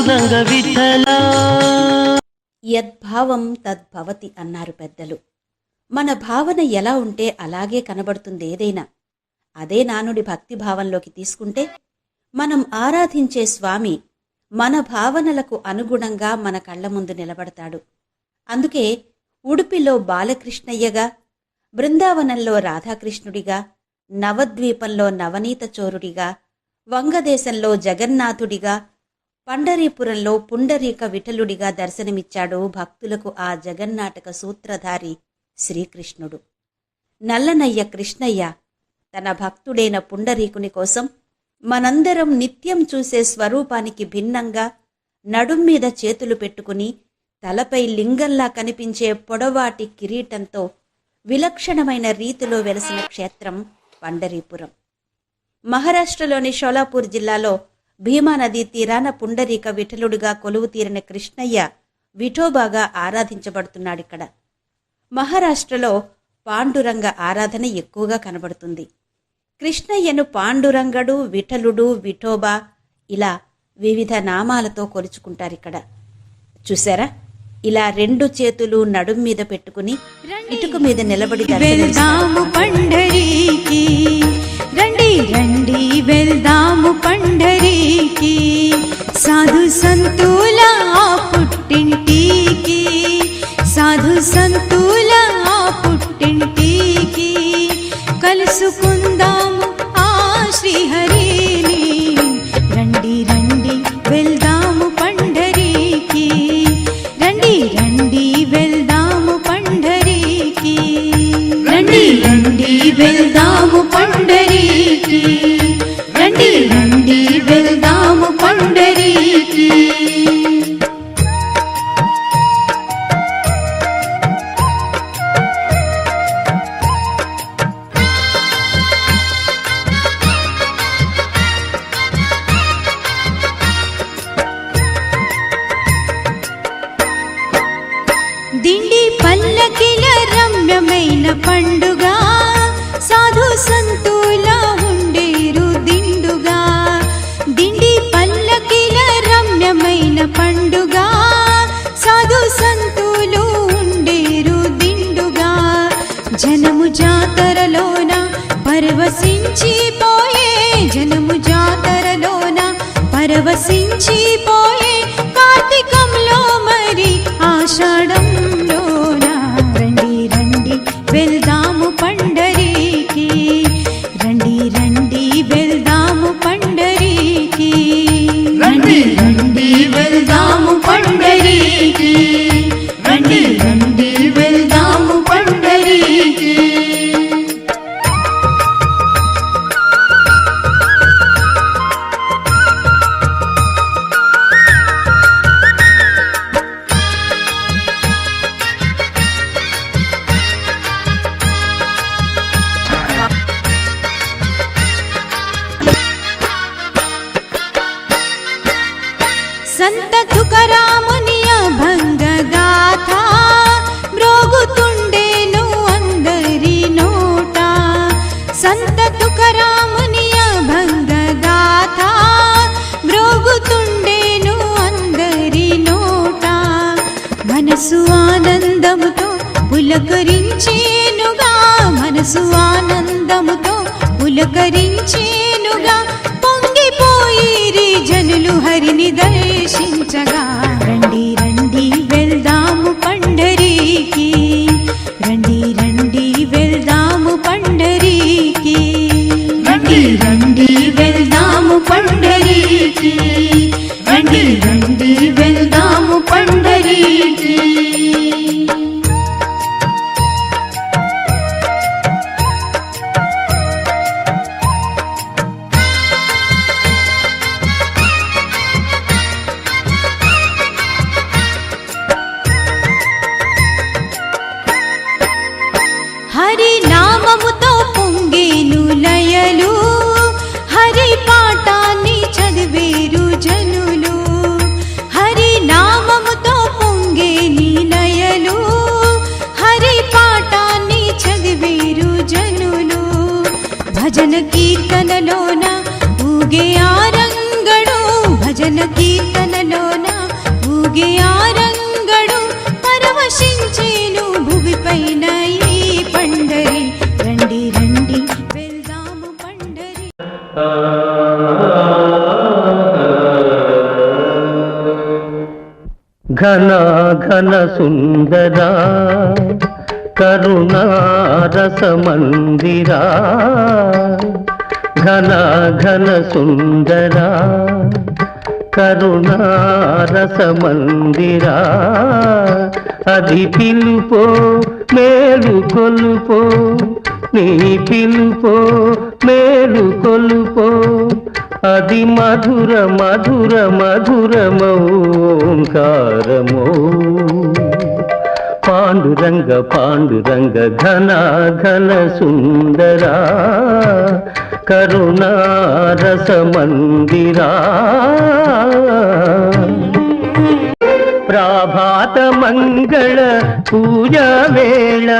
పాండురంగ విఠల. యద్భావం తద్భవతి అన్నారు పెద్దలు. మన భావన ఎలా ఉంటే అలాగే కనబడుతుంది ఏదైనా. అదే నానుడి భక్తిభావంలోకి తీసుకుంటే మనం ఆరాధించే స్వామి మన భావనలకు అనుగుణంగా మన కళ్ల ముందు నిలబడతాడు. అందుకే ఉడుపిలో బాలకృష్ణయ్యగా, బృందావనంలో రాధాకృష్ణుడిగా, నవద్వీపంలో నవనీత చోరుడిగా, వంగదేశంలో జగన్నాథుడిగా, పండరీపురంలో పుండరీక విఠలుడిగా దర్శనమిచ్చాడు భక్తులకు ఆ జగన్నాటక సూత్రధారి శ్రీకృష్ణుడు. నల్లనయ్య కృష్ణయ్య తన భక్తుడైన పుండరీకుని కోసం మనందరం నిత్యం చూసే స్వరూపానికి భిన్నంగా నడుమ్మీద చేతులు పెట్టుకుని తలపై లింగంలా కనిపించే పొడవాటి కిరీటంతో విలక్షణమైన రీతిలో వెలసిన క్షేత్రం పండరీపురం. మహారాష్ట్రలోని షోలాపూర్ జిల్లాలో భీమా నదీ తీరాన పుండరీక విఠలుడిగా కొలువు తీరిన కృష్ణయ్య విఠోబాగా ఆరాధించబడుతున్నాడిక్కడ. మహారాష్ట్రలో పాండురంగ ఆరాధన ఎక్కువగా కనబడుతుంది. కృష్ణయ్యను పాండురంగడు, విఠలుడు, విఠోబా ఇలా వివిధ నామాలతో కొలుచుకుంటారిక్కడ. చూసారా, ఇలా రెండు చేతులు నడుం మీద పెట్టుకుని ఇటుక మీద నిలబడి వెళ్దాము పండరీకి, రండి రండి వెళ్దాము పండరీకి, సాధు సంతుల పుట్టింటికి, సాధు సంతుల పుట్టింటికి, కలుసుకుందాము ఆ శ్రీహరిని, రండి రండి వెళ్దాము పండరీకి, రండి రండి వెళ్దాము పండరీకి, రండి రండి వెళ్దాము పండరీకి, రండి రండి వెళ్దాము పండరీకి. దిండి పల్లకిల రమ్యమైన పండుగ, సాధు సంతుల ఉండేరు దిండుగా, దిండి పల్లకిల రమ్యమైన పండుగ, సాధు సంతులు ఉండేరు దిండుగా, జనము జాతరలోన పరవశించిపోయే, జనము జాతరలోన పరవశించిపోయే, కార్తీకంలో మరి ఆషాఢంలోన, రండి రండి వెళ్దాము పండరీకి, రండి రండి వెళ్దాము పండరీకి, రండి రండి వెళ్దాము పండరీకి, రండి రండి వెళ్దాము పండరీకి. సంత తుకారాముని అభంగ గాథ మ్రోగుతుండేను అందరి నోట, సంత తుకారాముని అభంగ గాథ మ్రోగుతుండేను అందరి నోట, మనసు ఆనందముతో పులకరించేనుగా, మనసు ఆనందముతో పులకరించేనుగా, పొంగిపోయిరి జనులు హరిని దర్శించగా, రండి రండి వెళ్దాము పండరీకి, రండి రండి వెళ్దాము పండరీకి, రండి రండి వెళ్దాము పండరీకి, రండి రండి వెళ్దాము పండరీకి. ఘన ఘన సుందరా కరుణారస మందిరా ఘన ఘన సుందరా కరుణారస మందిరా అది పిలుపో మేలు కొలుపో నీ పిలుపో మేలు కొలుపో అది మధుర మధుర మధురమోంకారమో పాండురంగ పాండురంగ ఘన ఘన సుందరా కరుణారస మందిరా ప్రాభాత మంగళ పూజా వేళ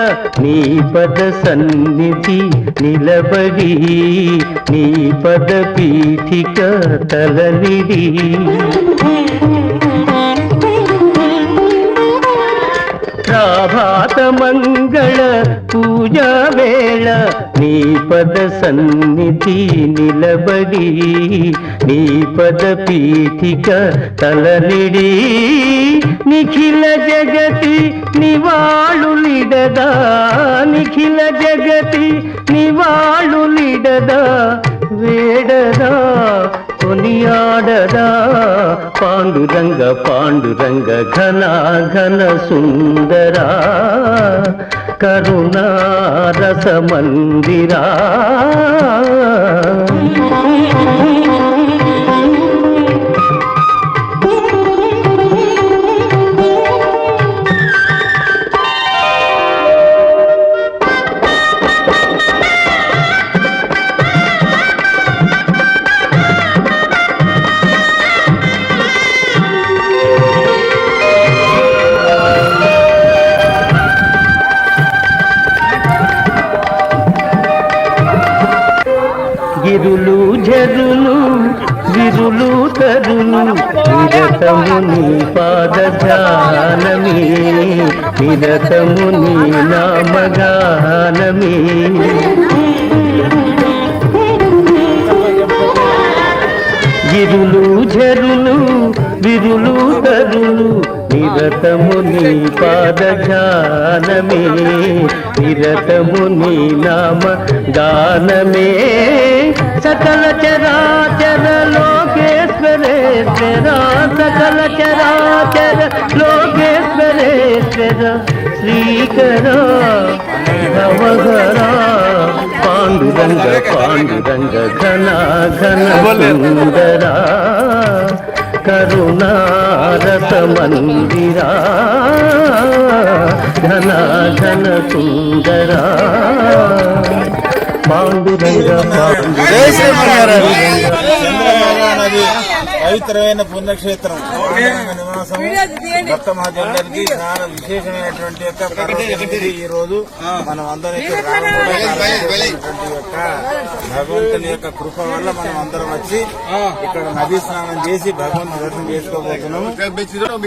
నీ పద సన్నిధి నిలబడి నీ పద పీఠిక తలనిడి ప్రాభాత మంగళ పూజా వేళ నీ పద సన్నిధి నిలబడి నీ పద పీఠిక తలనిడి నిఖిల జగతి నివాళులిడదా నిఖిల జగతి నివాళులిడదా వేడదా కొనియాడదా పాండురంగ పాండురంగ ఘన ఘన సుందరా కరుణారస మందిరా గిరులు జరులు విరులు తరులు నిరతము నీ పాద ధ్యానమే నిరతము నీ నామగానమే గిరులు జరులు విరులు తరులు నిరతము నీ పాద ధ్యానమే నిరతము నీ నామ గానమే సకల చరాచర లోకేశ్వరేశ్వర సకల చరాచర లోకేశ్వరేశ్వర శ్రీకర భవహర పాండురంగ పాండురంగ ఘన ఘన సుందరా కరుణారస మందిరా ఘన ఘన సుందరా పాండురంగ నది పవిత్రమైన పుణ్యక్షేత్రం నివాసం భక్త మహాజనులకి చాలా విశేషమైనటువంటి యొక్క పర్వదినం ఈ రోజు మనం అందరం ఇక్కడ యొక్క భగవంతుని యొక్క కృప వల్ల మనం అందరం వచ్చి ఇక్కడ నదీ స్నానం చేసి భగవంతుని దర్శనం చేసుకోబోతున్నాము.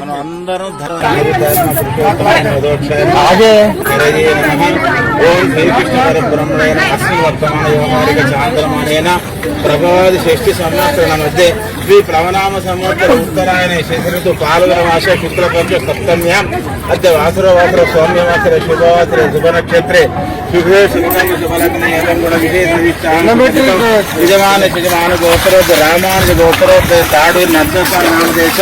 మనం అందరం చాంద్రమాణేన ప్రభాది షష్ఠి సంవత్సర మధ్య శ్రీ ప్లవనామ సంవత్సర ఉత్తరాయణ శశిఋతు పాల్గొన మాస శుక్లపక్ష సప్తమ్యాం అద్య వాసుర వాసుర సౌమ్యవాసుర శుభవాసుర శుభ నక్షత్రే శుభే శుభకర్మ శుభలగ్నే ఏదం గుణ విశేష యజమాన యజమాన గోత్రోద్ రామానుజ గోత్రోద్ తాడూరు నర్దసార నామదేశ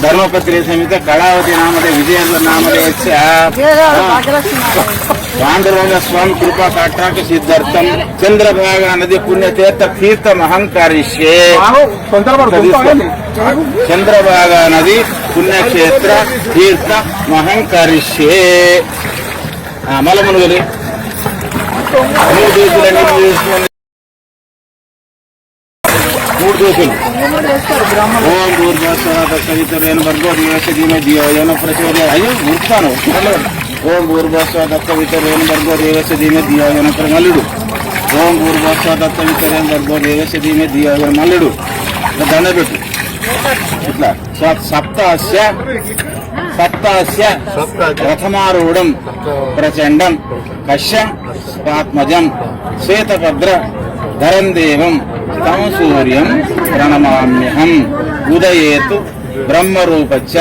ధర్మపత్రి సమిత కళావతి నామదే విజయేంద్ర నామదేశ పాండురంగ స్వామి కృపా కాట్రాక సిద్ధార్థం చంద్రభాగా నది పుణ్యతీర్థ తీర్థం అహంకరిష్యే చంద్రభాగా నది పుణ్యక్షేత్ర తీర్థ అహంకరిష్యే మలమునుగలి 3 దోసులన్నీ మూడు దోసులు ఓం పూర్వస్వాద కవితరేణ వర్గో ధీమే ధియోన ప్రచోదయ అయ్యో ఉరుకుతాను ఓం పూర్వస్వాద కవితరేణ వర్గో ధీమే ధియోన మల్లుడు ఓం పూర్వస్వాద కవితరేణ వర్గో ధీమే ధియోన మల్లుడు దండబెట్టు ఇట్లా సప్తాస్య రథమారూఢం ప్రచండం కశ్యం పాత్మజం శ్వేతభద్ర ధరం దేవం తం సూర్యం ప్రణమామ్యహం ఉదయేతు బ్రహ్మరూపచ్చ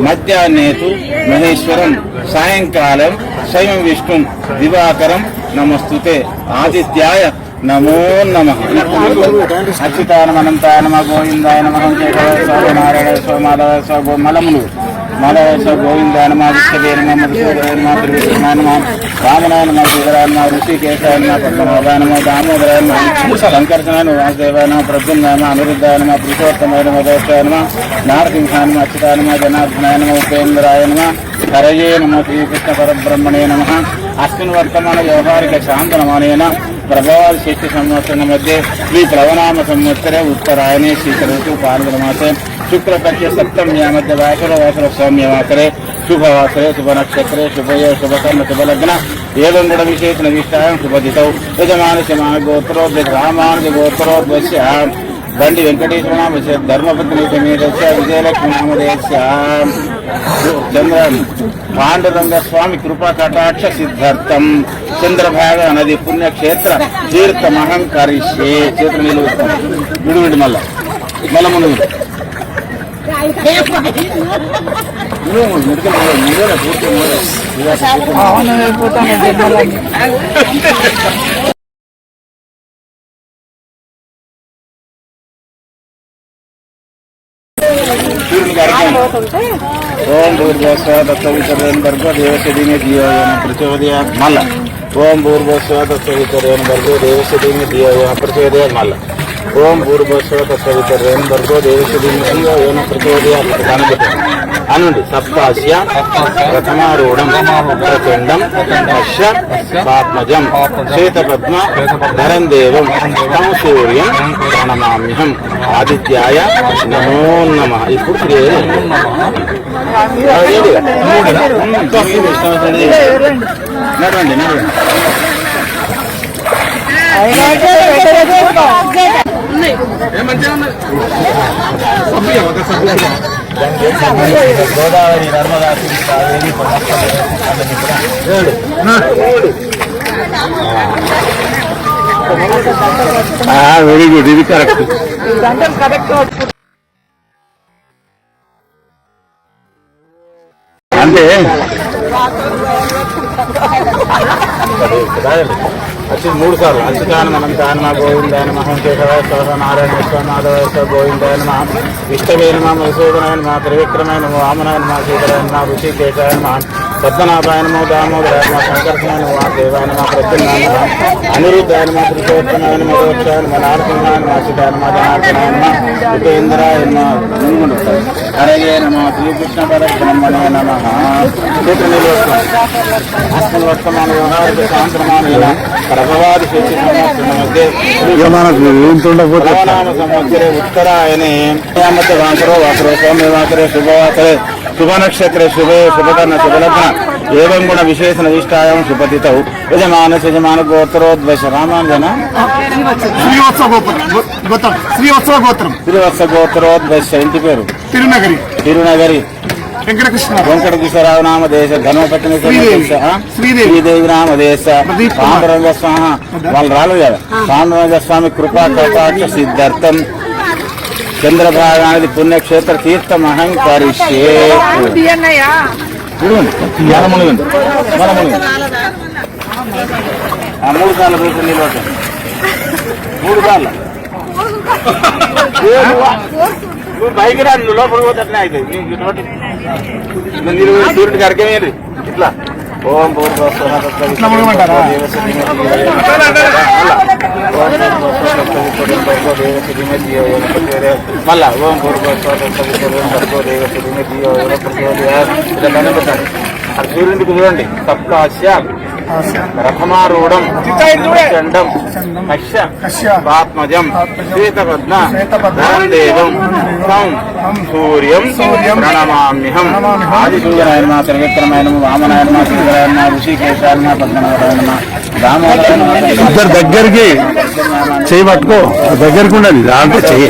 మధ్యాహ్నేతు మహేశ్వరం సాయంకాలం స్వయం విష్ణు దివాకరం నమస్తుతే ఆదిత్యాయ నమో నమః. అచ్యుతానమనంతాయ నమః గోవిందాయ నమః నారాయణ స్వ మలములు మలయస గోవిందాయ నమః విష్ణవే నమః మధుసూదనాయ నమః త్రివిక్రమాయ నమః రామనాయ నమః శ్రీధరాయ నమః ఋషికేశాయ నమః పద్మనాభాయ నమః దామోదరాయ నమః సంకర్షణాయ నమః వాసుదేవాయ నమః ప్రద్యుమ్నాయ నమః అనిరుద్ధాయ నమః పురుషోత్తమాయ నమః దోషాయ నమః నారసింహాయ నమః అచ్యుతాయ నమః జనార్దనాయ నమః ఉపేంద్రాయ నమః హరయే నమః శ్రీకృష్ణ పరబ్రహ్మణే నమః. అస్మిన్ వర్తమాన వ్యవహారిక శాంతనమానేన ప్రభావాది శక్తి సంవత్సరం మధ్య శ్రీ ప్లవనామ సంవత్సరే ఉత్తరాయణే శ్రీకరతు పాల్గొనమాసే శుక్లపక్ష సప్తమ్యా మధ్య వాసర సౌమ్యవాసరే శుభవాసరే శుభనక్షత్రే శుభయే శుభకర్మ శుభలగ్న ఏవం గుణ విశేషణ విష్టాయం శుభదితౌ యజమానస్య గోత్రోద్య రామానుజ గోత్రోద్వస్య బండి వెంకటేశ్వర ధర్మపత్ని సమేతస్య విజయలక్ష్మి నామధేయస్య చంద్ర పాండురంగ స్వామి కృపా కటాక్ష సిద్ధార్థం చంద్రభాగ నది పుణ్యక్షేత్ర తీర్థమహం కరిష్యే. చేతులు నిలువుతాం విడివిడి మళ్ళా ముందు ఓం భూర్భస్వ తత్సవితరేణర్గో దేవశదీనే ధియోన ప్రచోదయాత్ మల్ల. ఓం భూర్భస్వ తత్సవితరేణర్గో దేవశదీనే ధియోన ప్రచోదయాత్ మల్ల. ఓం భూర్భస్వ తత్సవితరేణర్గో దేవశదీనే ధియోన ప్రచోదయాత్ అనండి. సప్తాస్య ప్రథమారూఢం ప్రచండం పశ్య పాత్మజం శ్వేతపద్మ ధరం దేవం తం సూర్యం ప్రణమామ్యహం ఆదిత్యాయ నమో నమః. ఇప్పుడు నడవండి నడవండి. Godavari Narmada Kaveri very good. ఇది కరెక్ట్. అంటే వచ్చి 3 సార్లు అచ్యుతాన మనంతాయ నమః గోవిందాయ నమః కేశవాయ స్వ నారాయణ స్వ మాధవాయ స్వ గోవిందాయ నమః విష్ణవే నమః మధుసూదనాయ నమః త్రివిక్రమాయ నమః వామనాయ నమః శ్రీధరాయ నమః ఋషికేశాయ నమః పద్మనాభాయ నమః దామోదరాయ నమః సంకర్షణాయ నమః వాసుదేవాయ నమః ప్రద్యుమ్నాయ నమః అనిరుద్ధాయ నమః పురుషోత్తమాయ నమః దోషాయ నమః నారసింహాయ నమః అచ్యుతాయ నమః జనార్దనాయ నమః ఉపేంద్రాయ నమః హరయే నమః శ్రీకృష్ణ పరబ్రహ్మణే నమః. అస్మిన్ వర్తమాన వ్యవహారిక శాంతనమానేన ప్రభవాది శక్తి సంవత్సరం మధ్య ప్లవనామ సంవత్సరే ఉత్తరాయణే మధ్య వాసరో వాసరో సౌమ్యవాసరే శుభవాసరే శుభనక్షత్రే శుభే శుభకర్ణ శుభలగ్న ఏవం గుణ విశేషణ విష్టాయం శుభతితౌ యజమానస్ యజమాన గోత్రోద్వశ రామాంజన శ్రీవత్సవ గోత్రోద్వశ. ఇంటి పేరు తిరునగరి వెంకటకిషోరావు నామదేశ ధర్మపత్ని శ్రీదేవి నామదేశ పాండురంగ స్వామి వాళ్ళు రాలేదు కదా. పాండురంగ స్వామి కృపా కటాక్ష సిద్ధార్థం చంద్రభాగానది పుణ్యక్షేత్ర తీర్థమహం కరిష్యే. మునుగుంది 3 సార్లు పెట్టి నిలబడి 3 సార్లు నువ్వు పైకి రా. నువ్వు లోపల పోతేనే అవుతుంది. మీరు సూర్యుడికి అర్గమేది ఇట్లా. ఓం మళ్ళా ఓం సూర్యుడికి చూడండి. సప్తాస్య రథమారూఢం చండం కశ్య పాత్మజం శ్వేతపద్మ ధరం దేవం తం సూర్యం ప్రణమామ్యహం. ఆదిసూర్యనాయ నమః త్రివిక్రమాయ నమః వామనాయ నమః శ్రీధరాయ నమః ఋషికేశాయ నమః పద్మనాభాయ నమః దామోదరాయ నమః. ఇద్దరు దగ్గరికి చేయి పట్టుకో, దగ్గరకు ఉండాలి దాంట్లో చెయ్యి.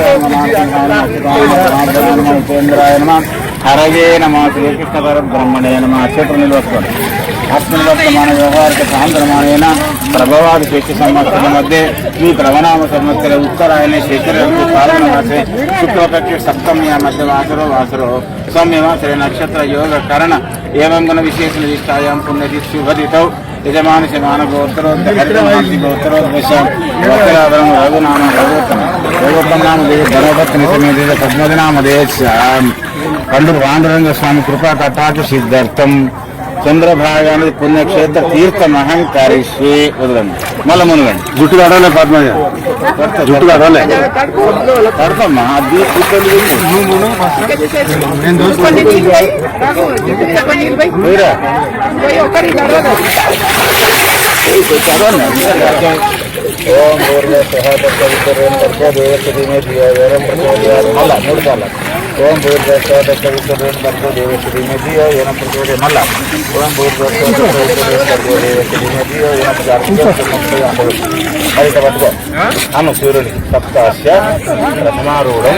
ఉపేంద్రాయ నమః హరయే నమః శ్రీకృష్ణ పరబ్రహ్మణే నమః. చేతులు నిలబెట్టుకోండి. अस्मिन् वर्तमान व्यवहारिक सान्द्रमाणेन प्रभवादि शैत्य संवत्सर मध्ये श्री प्लवनाम संवत्सरे उत्तरायणे शैत्र ऋतु पाल्गुणमासे शुक्लपक्षे सप्तम्यां मध्ये वासरो सौम्यवासरे नक्षत्र योग करण एवं गुण विशेष निष्ठायां पुण्यतिथि शुभतिथौ यजमानस्य मानगोत्तरोत्तरगोत्तरोद्वशं गोत्रावरं रघुनाम रघुत्तम नाम धनपत्नी समेत पद्मनामदेश पंडु पांडुरंग स्वामी कृपा कटाक्ष सिद्धार्थम చంద్రభాగానికి పుణ్యక్షేత్ర తీర్థమహం కరిష్యే. వదలండి మళ్ళీ మునగండి. జుట్టు కడవలే పద్మజ, జుట్టు కడవలే పడతామ్మా. అది ఓం పూర్వ సహోదరేణ మళ్ళా 3 సార్లు ఓం పూర్వ సహోదరేణ మళ్ళా ఓం పూర్వ అది పట్టుకో అమ్మ సూర్యుడి సప్తాస్య ప్రథమారూఢం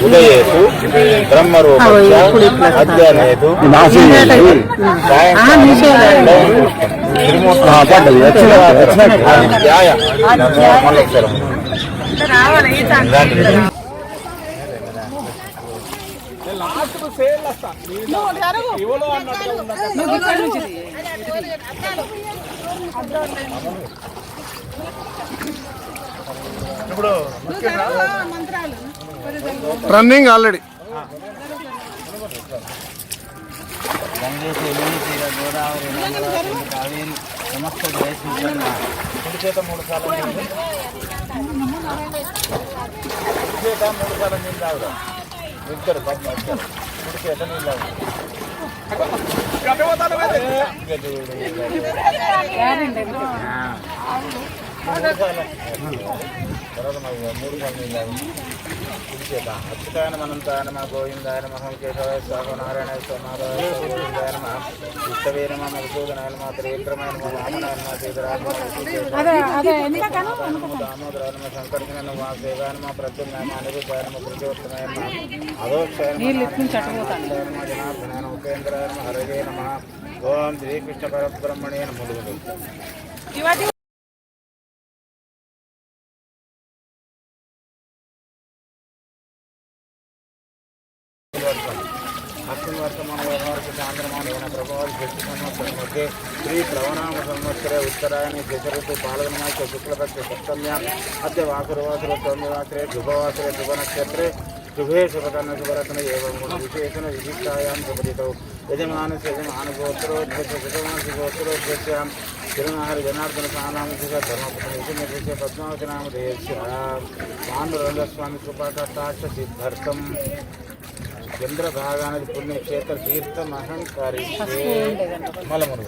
ఉదయేతు బ్రహ్మరూపస్య అధ్యనేతు రన్నింగ్ ఆల్రెడీ గోదావరి కావేరి సమస్త కుడి చేత 3 సార్లు కుడి చేత 3 సార్లు నీళ్ళు తాగుదాం. ఇద్దరు కుడి చేత నీళ్ళు తాగుదాం. అచ్యుతాయన మనంతాయ నమ గోవిందాయ నమ కేశవాయ స్వామి నారాయణ స్వామాయ గోవిందాయ నమ విష్ణవే నమ మధుసూదనాయ నమ త్రివిక్రమాయ నమ వామనాయ నమ సీతారామ దామోదరాయ నమ శంకర్షణ నమ వాసుదేవాయ నమ ప్రద్యుమ్నాయ నమ అనిరుద్ధాయ నమ పురుషోత్తమాయ నమ అధోక్షాయ నమ జనార్దనాయ నమ ఉపేంద్రాయ నమ హరగే నమ ఓం శ్రీకృష్ణ పరబ్రహ్మణే నమః. अस्मिन् वर्तमान व्यवहारिक चांद्रमाणेन प्रभवादि शैत्य संवत्सर मध्ये श्री प्लवनाम संवत्सरे उत्तरायणे शैत्रऋतु पाल्गुणमासे शुक्लपक्षे सप्तम्याम् अद्य वासरवासरे सौम्यवासरे शुभवासरे शुभनक्षत्रे शुभे शुभकर्ण शुभरत्न एवं विशेषण विशिष्टायां शुभतिथौ यजमानस्य यजमानगोत्तरोद्वस्य तिरुनाहरि जनार्दन सानामस्य धर्मपत्नी पद्मावती नामधेयस्य पाण्डुरङ्गस्वामी कृपाकटाक्ष सिद्धार्थं చంద్రభాగానికి పుణ్యక్షేత్ర తీర్థమహం కరిష్యే. మలమును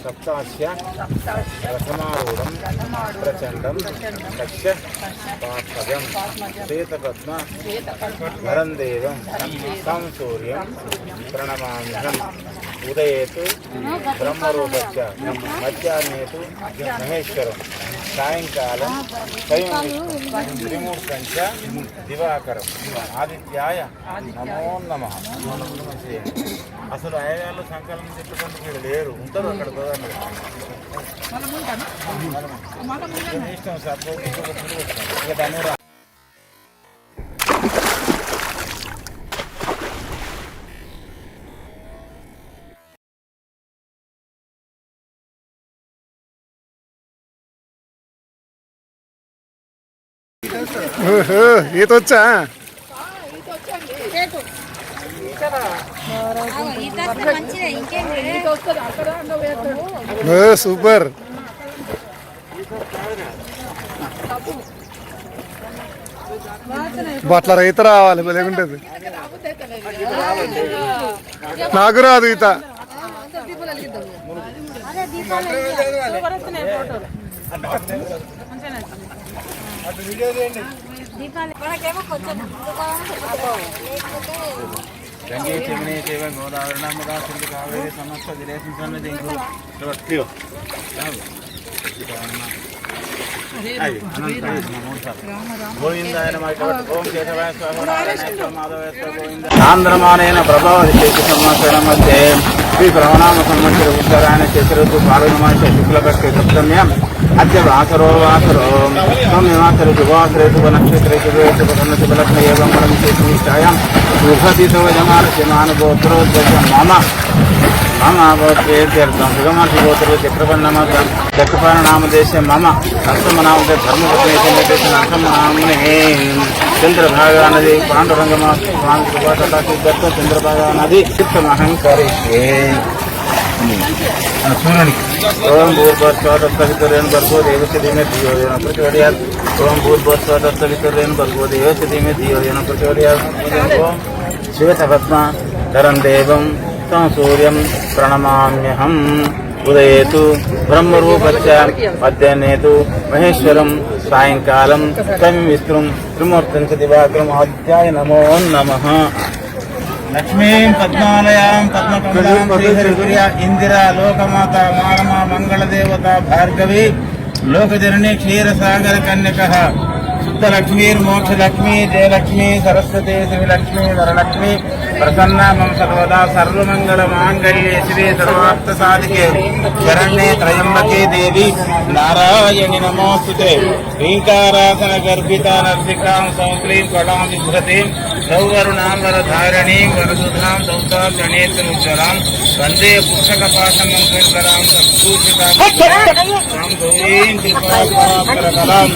సప్తాస్య ప్రథమారూఢం ప్రచండం దక్ష పాపజం శ్వేతపద్మ వరందేవం తం సూర్యం ప్రణమామ్యహం. ఉదయేతు బ్రహ్మరూపస్య మధ్యాహ్నేతు మహేశ్వరం సాయంకాలం స్వయం త్రిమూర్తంచ దివాకరం ఆదిత్యాయ నమో నమః. అసలు అయ్యగాళ్ళు సంకల్పం చెప్పుకుంటూ వీళ్ళు లేరు, ఉంటారు అక్కడ గోదావరి ఇష్టం సార్. ఇక దాన్ని ఈత వచ్చా? సూపర్. అట్లా రైతు రావాలి, లేకుంటుంది. నాకు రాదు ఈత. గంగే చిమనే చేవ గోదావరి నర్మదా సింధు కావేరి సమస్త జలేషు సన్నిధింగు శ్రీవత్తియో ఆంధ్రమానైన ప్రభావతి శేష సంవత్సరం మధ్య శ్రీ ప్లవనామ సంవత్సర ఉత్తరాయణ శేషరుతు పాల్గొనమాస శుక్లపక్ష సప్తమ్యం అద్య వాసరో సౌమ్యవాసర శుభవాసరే శుభ నక్షత్రే శుభే శుభకర్ణ శుభలగ్న ఏవం మనం శేషనిష్టాయాం శుభతి శుభజమానస్యమానుగోత్రోద్గతం మమ గోత్రేత్యర్థం సుగమార్షిగోత్ర చక్రపాణ నామదేశే మమ అష్టమనామదే ధర్మపత్నేశనామనే చంద్రభాగా నది పాండురంగమా దత్త చంద్రభాగా నది చిత్తమహంకరిష్యే సూర్యునికి ఓం భూర్భస్వాదత్తవితురేణ భర్గో దేవస్య ధీమే ధియో యో ప్రచోదయాత్ ఓం భూర్భస్వాదత్తవితురేణ భర్గో దేవస్య ధీమే ధియో యో ప్రచోదయాత్ ఓం శివతపద్మ ధరం దేవం తం సూర్యం ప్రణమామ్యహం ఉదయేతు బ్రహ్మరూపచ్చ మధ్యాహ్నేతు మహేశ్వరం సాయంకాలం తం విష్ణుం త్రిమూర్తిం చ దివాకరం ఆదిత్యాయ నమో నమః. లక్ష్మీం పద్మాలయాం పద్మకమలాం శ్రీహరిపుర్య ఇందిరా లోకమాత మానమా మంగళదేవత భార్గవి లోకజనని క్షీరసాగర కన్యకః శుద్ధలక్ష్మీర్మోక్షలక్ష్మీ జయలక్ష్మీ సరస్వతి శ్రీలక్ష్మీ వరలక్ష్మీ ప్రసన్నా మమ సర్వదా సర్వమంగళ మాంగళ్యే శివే సర్వార్థ సాధికే శరణ్యే త్రయంబకే దేవి నారాయణి నమోస్తుతే. శ్రీకారాసన గర్భిత నర్సికాం సౌక్లీం కళాం బిభ్రతీం సౌవరుణాంబరధారణీం వరదుధాం దౌతాం గణేశముజ్వలాం వందే పుస్తకపాశమం శంకరాం సంభూషితాం గౌరీం కృపాకరాం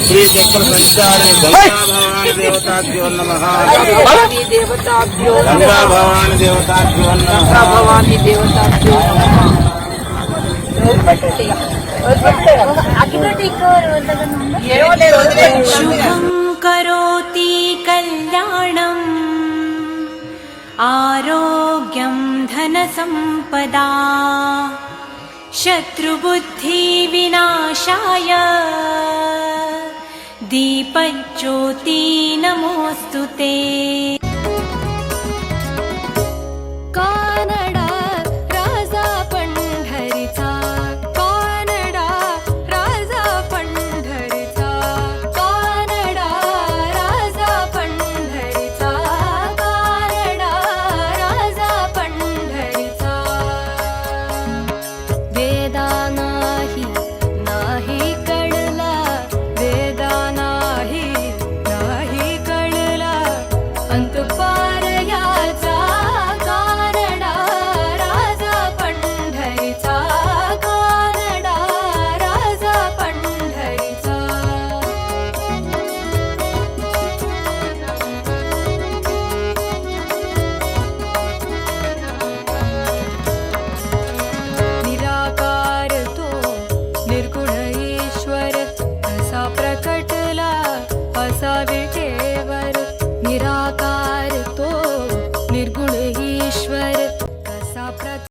శ్రీ చక్ర సంచారి గంగాభవాని దేవతాభ్యో నమః. గంగాభవాని దేవతాభ్యో शुभं करोति कल्याणम् आरोग्यं धनसम्पदा शत्रुबुद्धिविनाशाय दीपज्योति नमोऽस्तुते.